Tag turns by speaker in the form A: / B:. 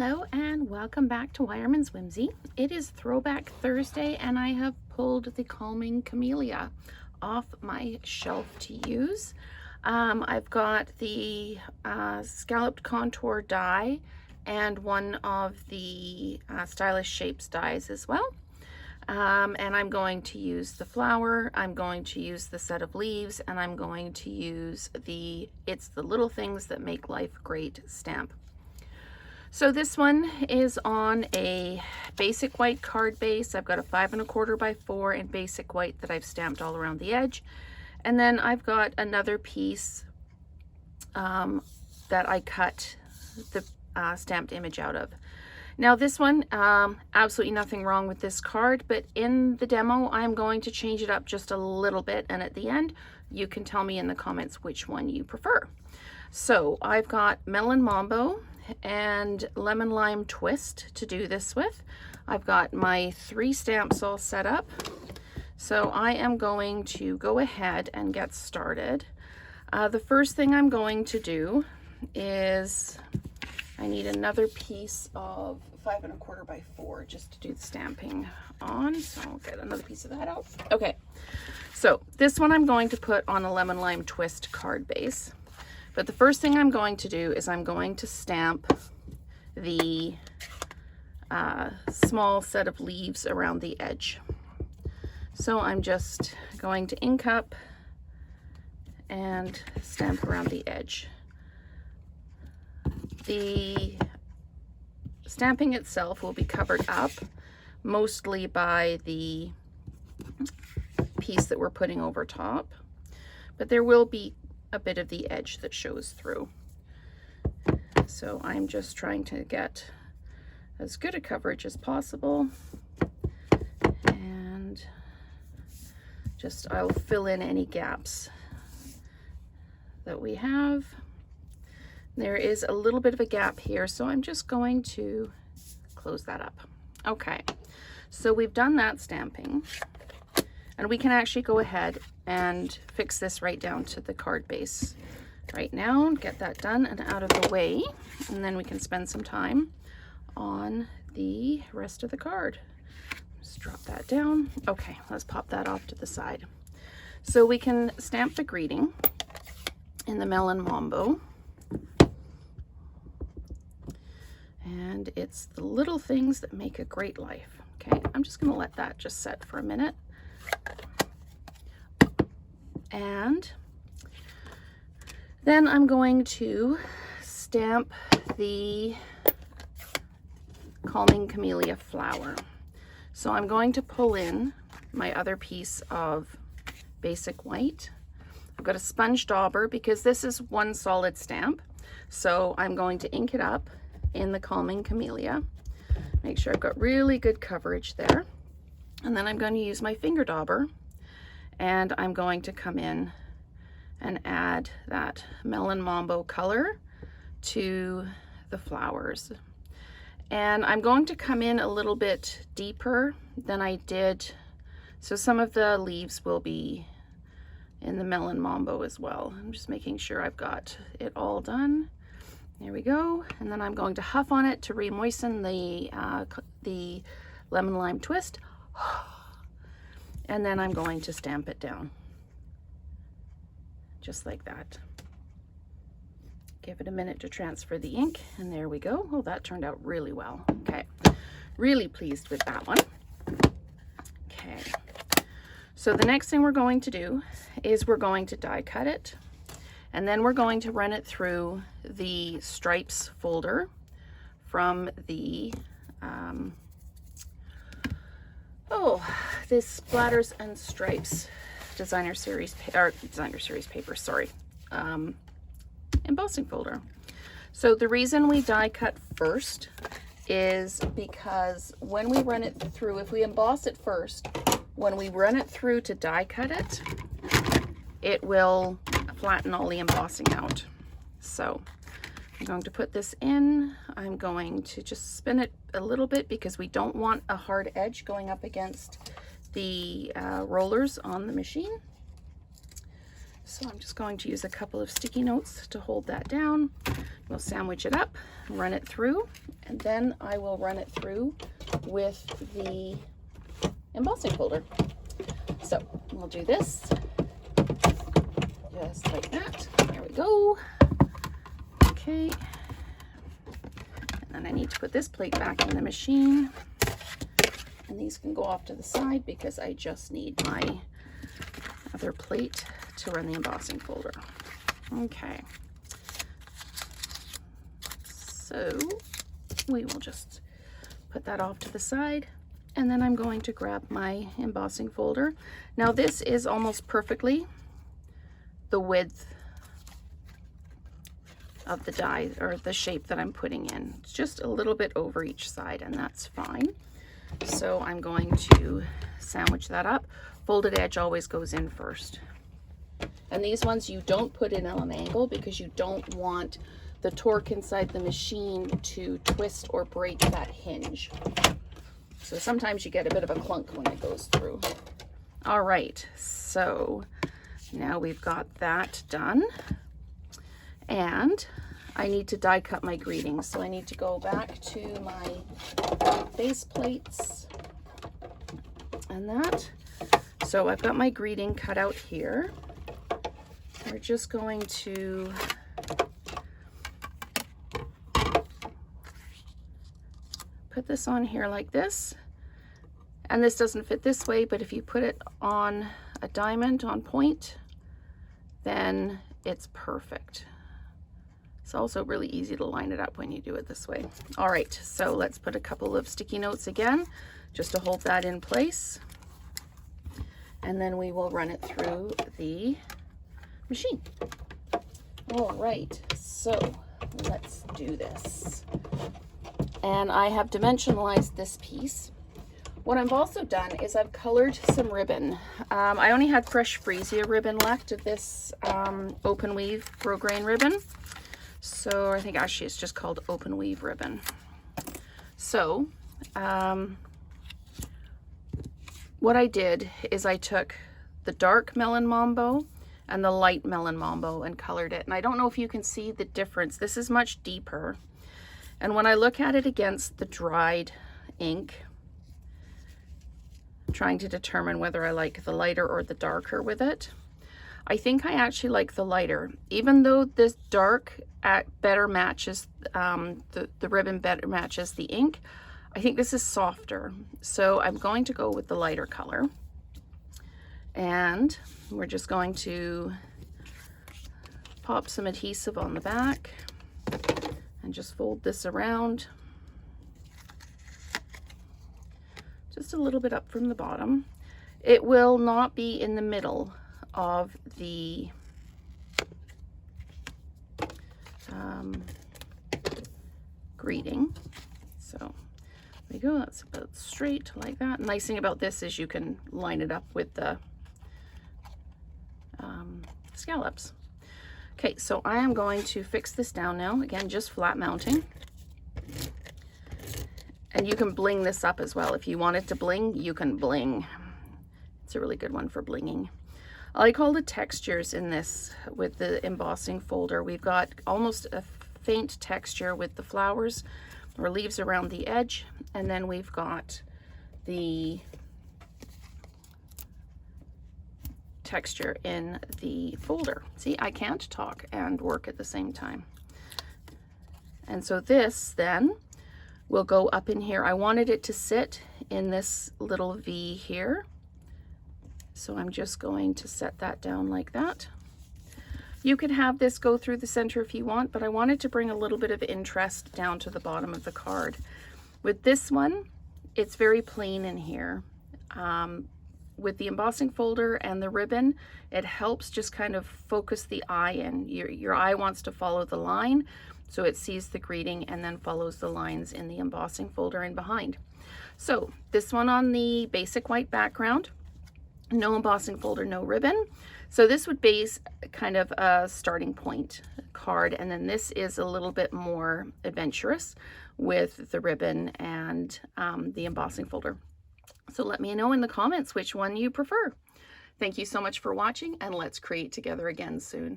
A: Hello and welcome back to Wireman's Whimsy. It is Throwback Thursday and I have pulled the Calming Camellia off my shelf to use. I've got the scalloped contour die and one of the Stylish Shapes dies as well. And I'm going to use the flower, I'm going to use the set of leaves, and I'm going to use the It's the Little Things That Make Life Great stamp. So this one is on a basic white card base. I've got a 5 1/4 by 4 in basic white that I've stamped all around the edge. And then I've got another piece that I cut the stamped image out of. Now this one, absolutely nothing wrong with this card, but in the demo, I'm going to change it up just a little bit. And at the end, you can tell me in the comments which one you prefer. So I've got Melon Mambo and Lemon Lime Twist to do this with. I've got my 3 stamps all set up. So I am going to go ahead and get started. The first thing I'm going to do is I need another piece of 5 1/4 by 4 just to do the stamping on. So I'll get another piece of that out. Okay, so this one I'm going to put on a Lemon Lime Twist card base. But the first thing I'm going to do is I'm going to stamp the small set of leaves around the edge. So I'm just going to ink up and stamp around the edge. The stamping itself will be covered up mostly by the piece that we're putting over top, but there will be a bit of the edge that shows through. So I'm just trying to get as good a coverage as possible, and I'll fill in any gaps that we have. There is a little bit of a gap here, so I'm just going to close that up. Okay, so we've done that stamping, and we can actually go ahead and fix this right down to the card base right now, get that done and out of the way, and then we can spend some time on the rest of the card. Just drop that down. Okay, let's pop that off to the side. So we can stamp the greeting in the Melon Mambo. And it's the little things that make a great life. Okay, I'm just gonna let that just set for a minute. And then I'm going to stamp the Calming Camellia flower. So I'm going to pull in my other piece of basic white. I've got a sponge dauber because this is one solid stamp. So I'm going to ink it up in the Calming Camellia. Make sure I've got really good coverage there. And then I'm going to use my finger dauber, and I'm going to come in and add that Melon Mambo color to the flowers. And I'm going to come in a little bit deeper than I did. So some of the leaves will be in the Melon Mambo as well. I'm just making sure I've got it all done. There we go. And then I'm going to huff on it to re-moisten the Lemon Lime Twist. And then I'm going to stamp it down. Just like that. Give it a minute to transfer the ink, and there we go. Oh, that turned out really well. Okay, really pleased with that one. Okay, so the next thing we're going to do is we're going to die cut it, and then we're going to run it through the stripes folder from the this Splatters and Stripes designer series paper, sorry, embossing folder. So the reason we die cut first is because when we run it through, if we emboss it first, when we run it through to die cut it, it will flatten all the embossing out. So I'm going to put this in. I'm going to just spin it a little bit because we don't want a hard edge going up against the rollers on the machine. So I'm just going to use a couple of sticky notes to hold that down. We'll sandwich it up, run it through, and then I will run it through with the embossing folder. So we'll do this just like that. There we go. Okay. And then I need to put this plate back in the machine. And these can go off to the side because I just need my other plate to run the embossing folder. Okay. So we will just put that off to the side. And then I'm going to grab my embossing folder. Now this is almost perfectly the width of the die, or the shape that I'm putting in. It's just a little bit over each side, and that's fine. So I'm going to sandwich that up. Folded edge always goes in first. And these ones you don't put in on an angle because you don't want the torque inside the machine to twist or break that hinge. So sometimes you get a bit of a clunk when it goes through. All right, so now we've got that done. And I need to die cut my greetings. So I need to go back to my base plates and that. So I've got my greeting cut out here. We're just going to put this on here like this. And this doesn't fit this way, but if you put it on a diamond on point, then it's perfect. It's also really easy to line it up when you do it this way. All right, so let's put a couple of sticky notes again, just to hold that in place. And then we will run it through the machine. All right, so let's do this. And I have dimensionalized this piece. What I've also done is I've colored some ribbon. I only had fresh freesia ribbon left of this open weave grosgrain ribbon. So I think actually it's just called open weave ribbon. So what I did is I took the dark melon mambo and the light melon mambo and colored it. And I don't know if you can see the difference. This is much deeper. And when I look at it against the dried ink, I'm trying to determine whether I like the lighter or the darker with it. I think I actually like the lighter, even though this dark better matches, the ribbon better matches the ink. I think this is softer. So I'm going to go with the lighter color. And we're just going to pop some adhesive on the back and just fold this around. Just a little bit up from the bottom. It will not be in the middle of the greeting. So there we go, that's about straight like that. Nice thing about this is you can line it up with the scallops. Okay, so I am going to fix this down now. Again, just flat mounting. And you can bling this up as well. If you want it to bling, you can bling. It's a really good one for blinging. I like all the textures in this with the embossing folder. We've got almost a faint texture with the flowers or leaves around the edge. And then we've got the texture in the folder. See, I can't talk and work at the same time. And so this then will go up in here. I wanted it to sit in this little V here. So I'm just going to set that down like that. You could have this go through the center if you want, but I wanted to bring a little bit of interest down to the bottom of the card. With this one, it's very plain in here. With the embossing folder and the ribbon, it helps just kind of focus the eye in. Your eye wants to follow the line, so it sees the greeting and then follows the lines in the embossing folder and behind. So this one on the basic white background, no embossing folder, no ribbon. So this would be kind of a starting point card, and then this is a little bit more adventurous with the ribbon and the embossing folder. So let me know in the comments which one you prefer. Thank you so much for watching, and let's create together again soon.